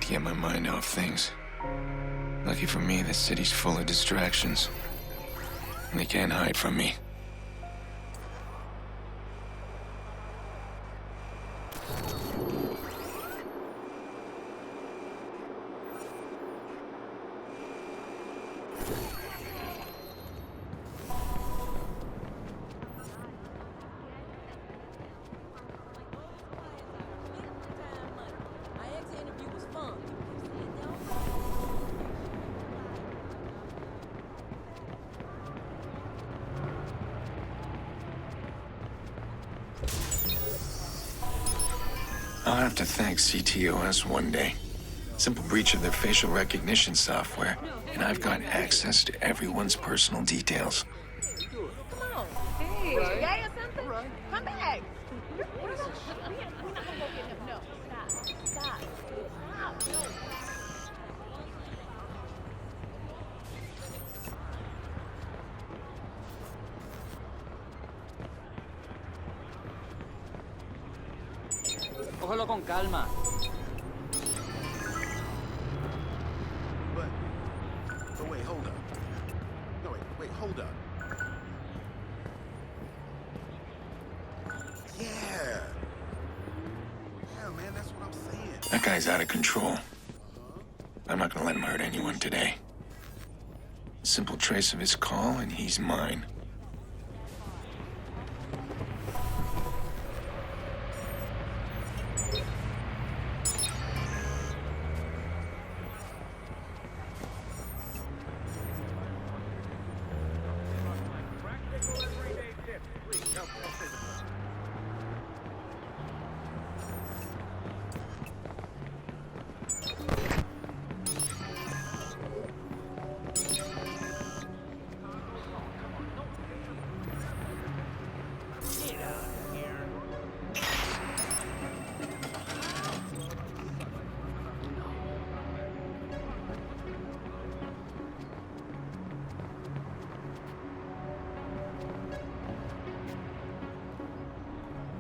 to get my mind off things. Lucky for me, this city's full of distractions. And they can't hide from me. I'll have to thank CTOS one day. Simple breach of their facial recognition software, and I've got access to everyone's personal details. Come on. Hey. Gay or something? Come back. We're not gonna go get him. No. Stop. No. Cógelo con calma. But wait, hold up. No, wait, hold up. Yeah. Yeah, man, that's what I'm saying. That guy's out of control. I'm not gonna let him hurt anyone today. A simple trace of his call, and he's mine.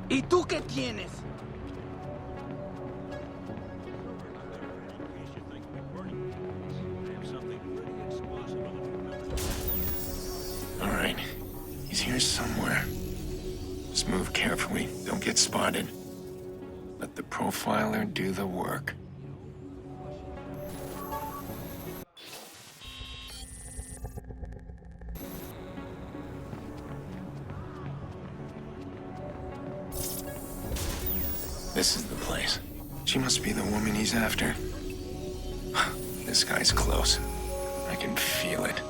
¿Y tú qué tienes? All right. He's here somewhere. Just move carefully. Don't get spotted. Let the profiler do the work. This is the place. She must be the woman he's after. This guy's close. I can feel it.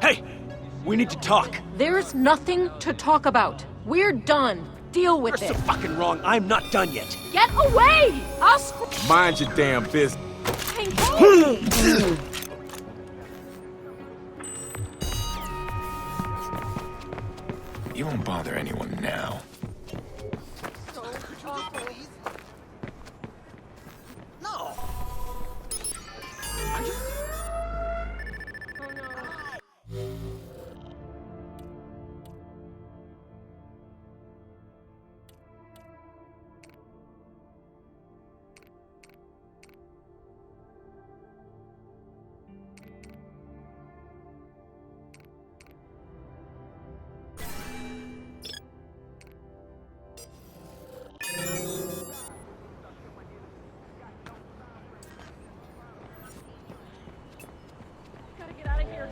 Hey! We need to talk. There's nothing to talk about. We're done. Deal with You're it. so fucking wrong. I'm not done yet. Get away! I'll Mind your damn business. You won't bother anyone now. No. Gotta get out of here.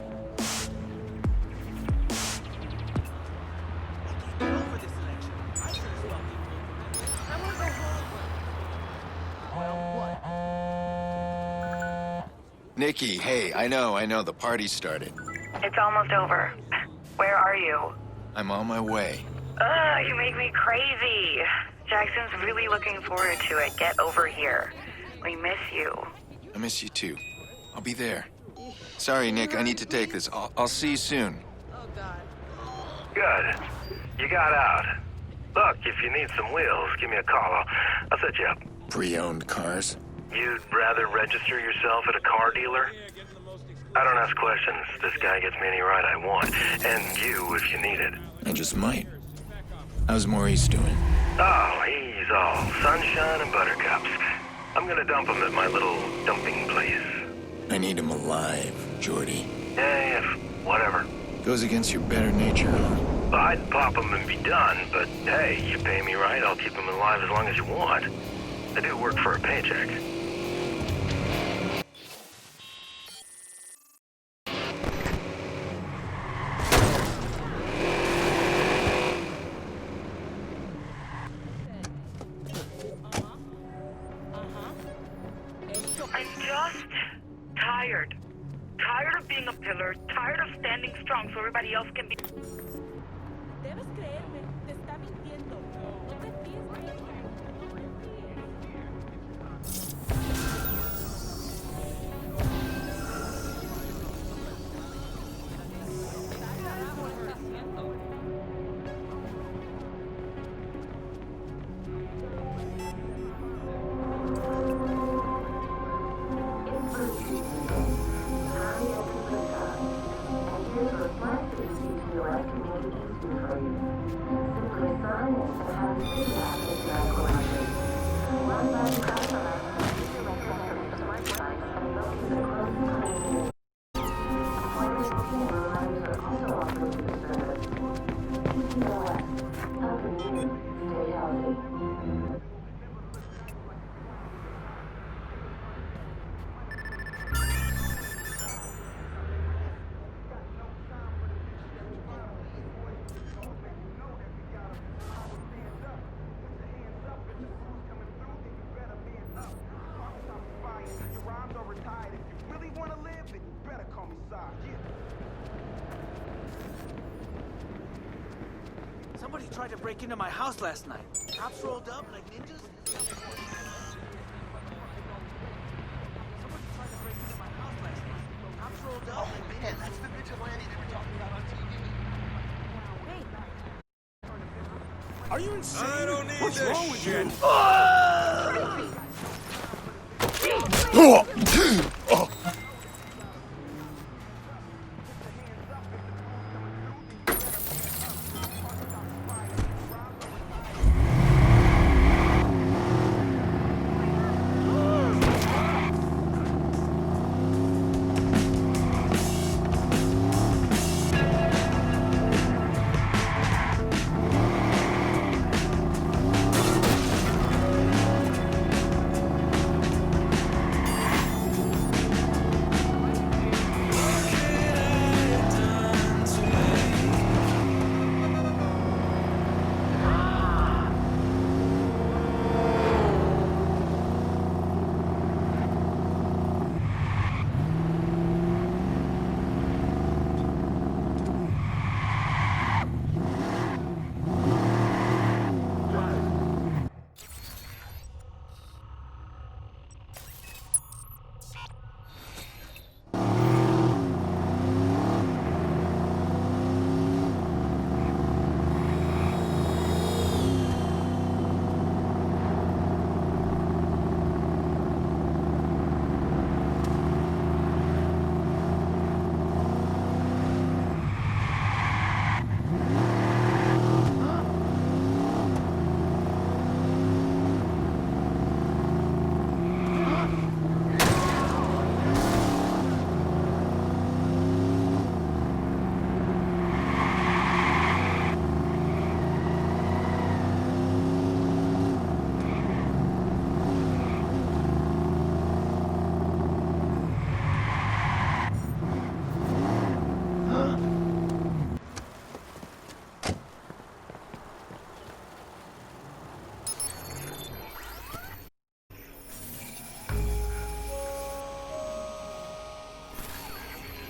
I wanna go home. Nikki, hey, I know, the party started. It's almost over. Where are you? I'm on my way. Ugh, you make me crazy. Jackson's really looking forward to it. Get over here. We miss you. I miss you too. I'll be there. Sorry, Nick, I need to take this. I'll see you soon. Oh, God. Good. You got out. Look, if you need some wheels, give me a call. I'll set you up. Pre-owned cars? You'd rather register yourself at a car dealer? I don't ask questions. This guy gets me any ride I want. And you if you need it. I just might. How's Maurice doing? Oh, he's all sunshine and buttercups. I'm gonna dump him at my little dumping place. I need him alive, Jordy. Yeah, whatever. Goes against your better nature, huh? Well, I'd pop him and be done, but hey, you pay me right, I'll keep him alive as long as you want. I do work for a paycheck. I'm just tired. Tired of being a pillar, tired of standing strong so everybody else can be... Debes creerme, te está mintiendo. No te fíes de ella. Somebody tried to break into my house last night. Cops rolled up like ninjas. Somebody tried to break into my house last night. Cops rolled up like ninjas. Man, that's the vigilante they were talking about on TV. Are you insane? I don't need What's wrong with you?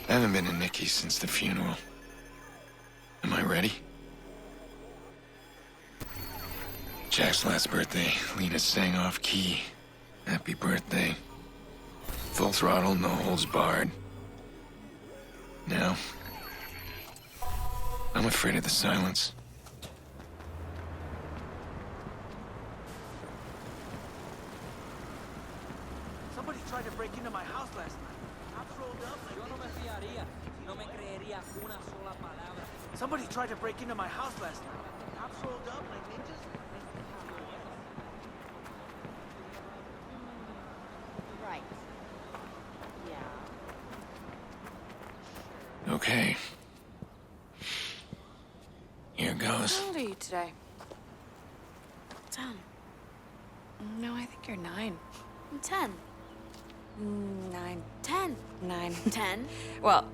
I haven't been to Nikki's since the funeral. Am I ready? Jack's last birthday, Lena sang off key. Happy birthday. Full throttle, no holds barred. Now, I'm afraid of the silence. Somebody tried to break into my house last night. Cops rolled up like ninjas. Somebody tried to break into my house last night. Cops rolled up like ninjas. Right. Yeah. Okay. Here goes. How old are you today? 10. No, I think you're 9. I'm 10. 9. 10. 9. 10. Well,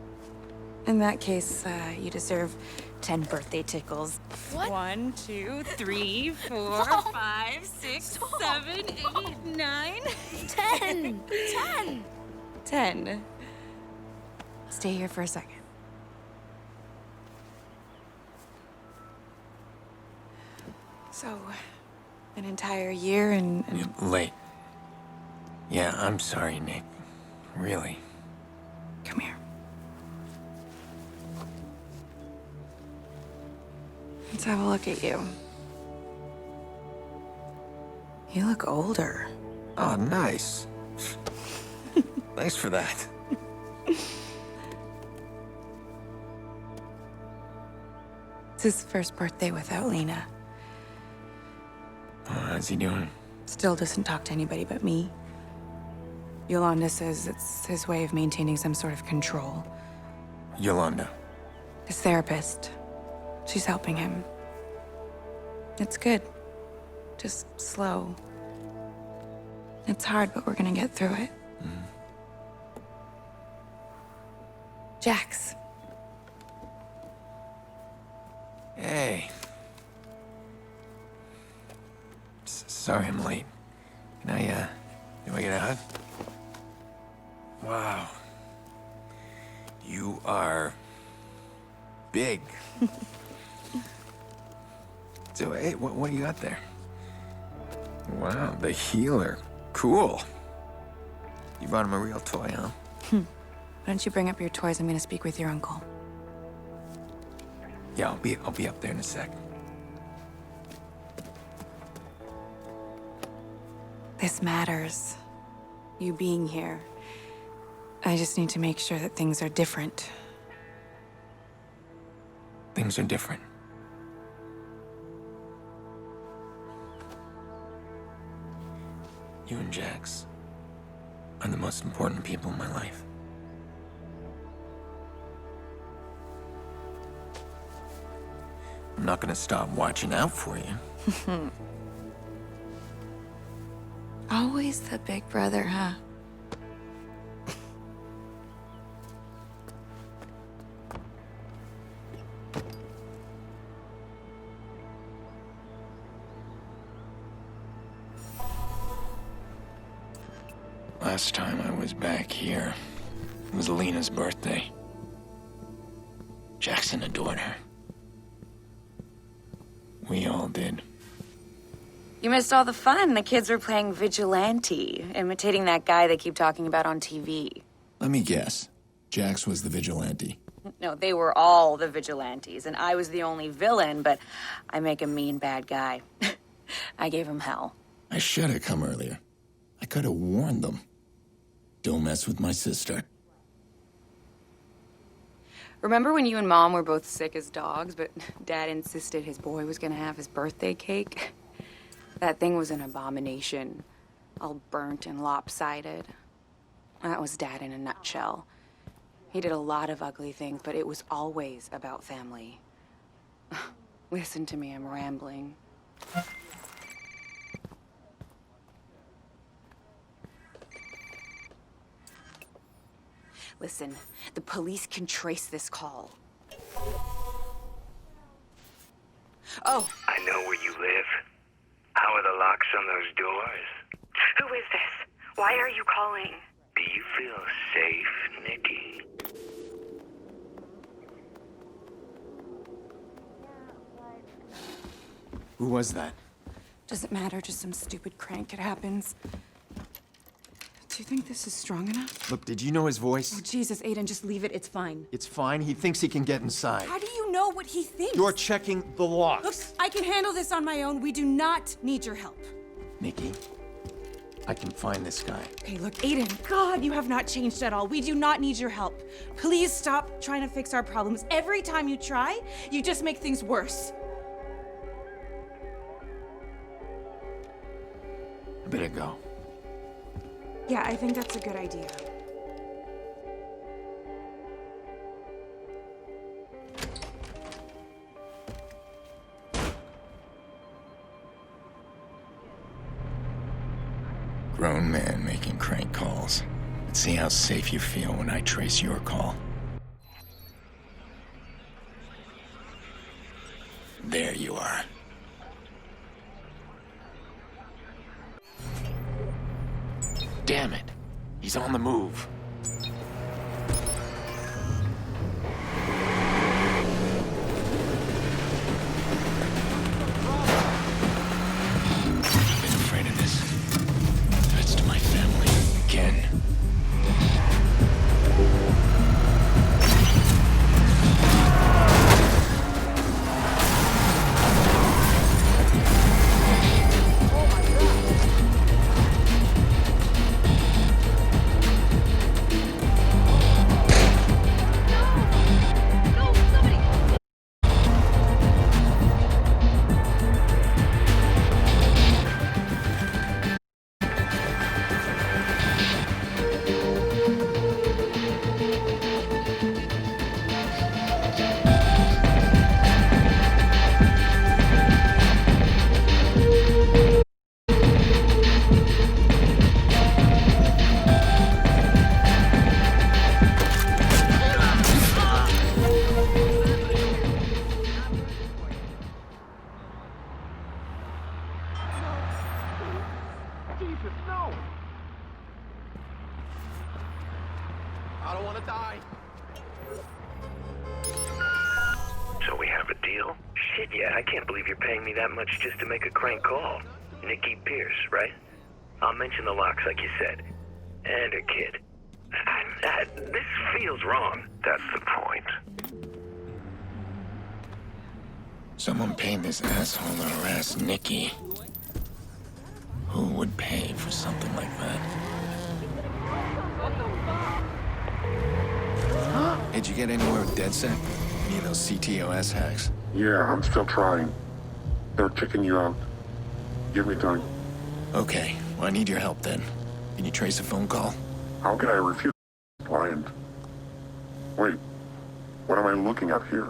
in that case, you deserve 10 birthday tickles. What? 1, 2, 3, 4, 5, 6, 7, 8, 9. 10. 10. 10. Stay here for a second. So, an entire year and Late. Yeah, I'm sorry, Nick. Really. come here. Let's have a look at you. You look older. Oh, nice. Thanks for that. It's his first birthday without Lena. How's he doing? Still doesn't talk to anybody but me. Yolanda says it's his way of maintaining some sort of control. Yolanda. His therapist. She's helping him. It's good. Just slow. It's hard, but we're gonna get through it. Jax. Hey. Sorry I'm late. Can I get a hug? Wow. You are big. So, hey, what do you got there? Wow, the healer. Cool. You brought him a real toy, huh? Why don't you bring up your toys? I'm gonna speak with your uncle. Yeah, I'll be up there in a sec. This matters. You being here. I just need to make sure that things are different. Things are different. You and Jax are the most important people in my life. I'm not gonna stop watching out for you. Always the big brother, huh? Last time I was back here, it was Lena's birthday. Jackson adored her. We all did. You missed all the fun. The kids were playing vigilante, imitating that guy they keep talking about on TV. Let me guess. Jax was the vigilante. No, they were all the vigilantes, and I was the only villain, but I make a mean bad guy. I gave him hell. I should have come earlier. I could have warned them. Don't mess with my sister. Remember when you and Mom were both sick as dogs, but Dad insisted his boy was gonna have his birthday cake? That thing was an abomination. All burnt and lopsided. That was Dad in a nutshell. He did a lot of ugly things, but it was always about family. Listen to me, I'm rambling. Listen, the police can trace this call. Oh. I know where you live. How are the locks on those doors? Who is this? Why are you calling? Do you feel safe, Nikki? Who was that? Doesn't matter, just some stupid crank. It happens. Do you think this is strong enough? Look, did you know his voice? Oh, Jesus, Aiden, just leave it. It's fine. It's fine. He thinks he can get inside. How do you know what he thinks? You're checking the locks. Look, I can handle this on my own. We do not need your help. Nikki, I can find this guy. Okay, look, Aiden, God, you have not changed at all. We do not need your help. Please stop trying to fix our problems. Every time you try, you just make things worse. I better go. Yeah, I think that's a good idea. Grown man making crank calls. Let's see how safe you feel when I trace your call. There you are. Damn it. He's on the move. I've been afraid of this. Threats to my family. Again. Jesus, no! I don't want to die. So we have a deal? Shit, yeah, I can't believe you're paying me that much just to make a crank call. Nikki Pierce, right? I'll mention the locks like you said. And her kid. This feels wrong. That's the point. Someone paid this asshole to harass Nikki. Who would pay for something like that? Did you get anywhere with DedSec? Any of those CTOS hacks? Yeah, I'm still trying. They're checking you out. Give me time. Okay, well, I need your help then. Can you trace a phone call? How can I refuse a client? Wait, what am I looking at here?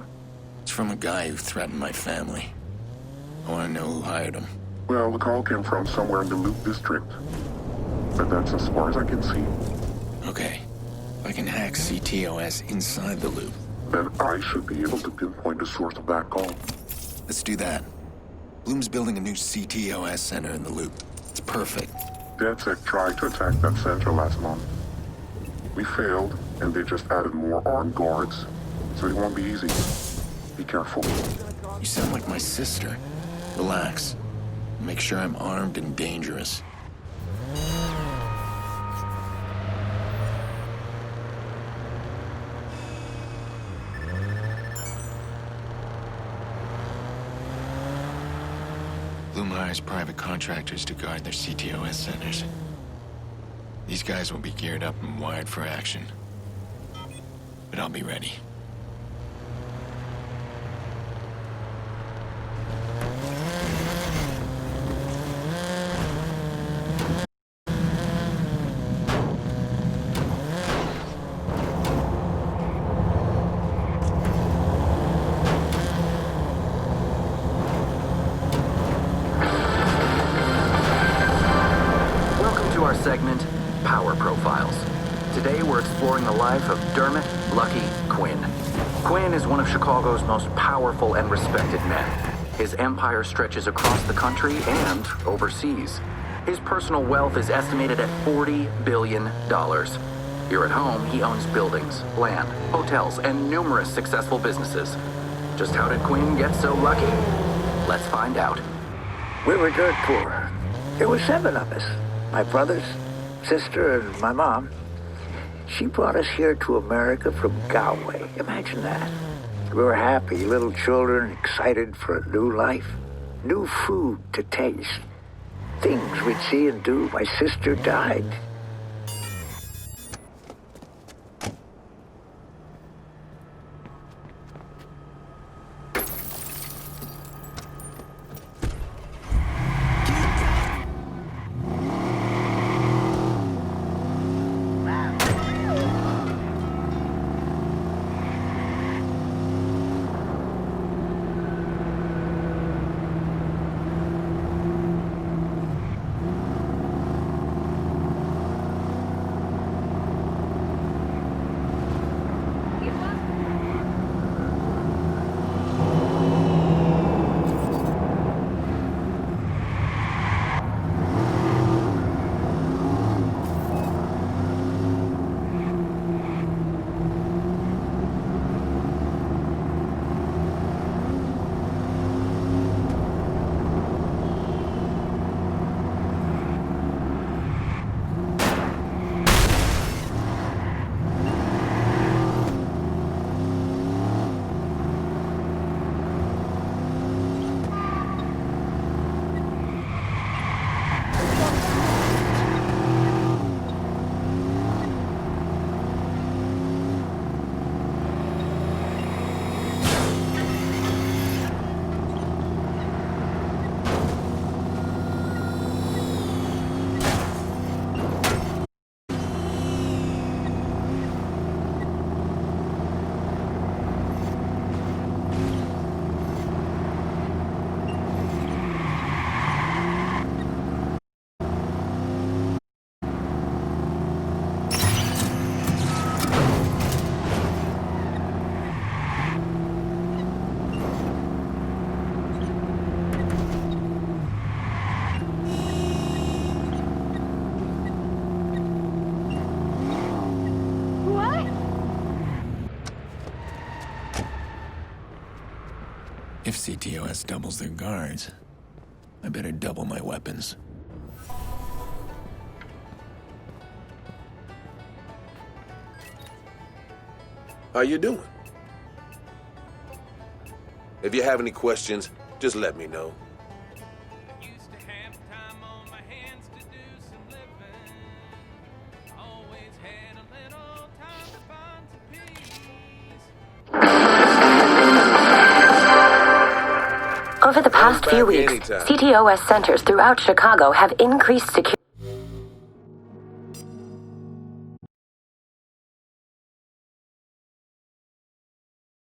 It's from a guy who threatened my family. I want to know who hired him. Well, the call came from somewhere in the Loop District. But that's as far as I can see. Okay. If I can hack CTOS inside the Loop. Then I should be able to pinpoint the source of that call. Let's do that. Bloom's building a new CTOS center in the Loop. It's perfect. DedSec tried to attack that center last month. We failed, and they just added more armed guards. So it won't be easy. Be careful. You sound like my sister. Relax. Make sure I'm armed and dangerous. Bloom hires private contractors to guard their CTOS centers. These guys will be geared up and wired for action. But I'll be ready. Segment, Power Profiles. Today we're exploring the life of Dermot Lucky Quinn. Quinn is one of Chicago's most powerful and respected men. His empire stretches across the country and overseas. His personal wealth is estimated at $40 billion. Here at home, he owns buildings, land, hotels, and numerous successful businesses. Just how did Quinn get so lucky? Let's find out. We were dirt poor. There were 7 of us. My brothers, sister, and my mom. She brought us here to America from Galway. Imagine that. We were happy, little children, excited for a new life, new food to taste. things we'd see and do. My sister died. If CTOS doubles their guards, I better double my weapons. How you doing? If you have any questions, just let me know. Over the past few weeks, CTOS centers throughout Chicago have increased security.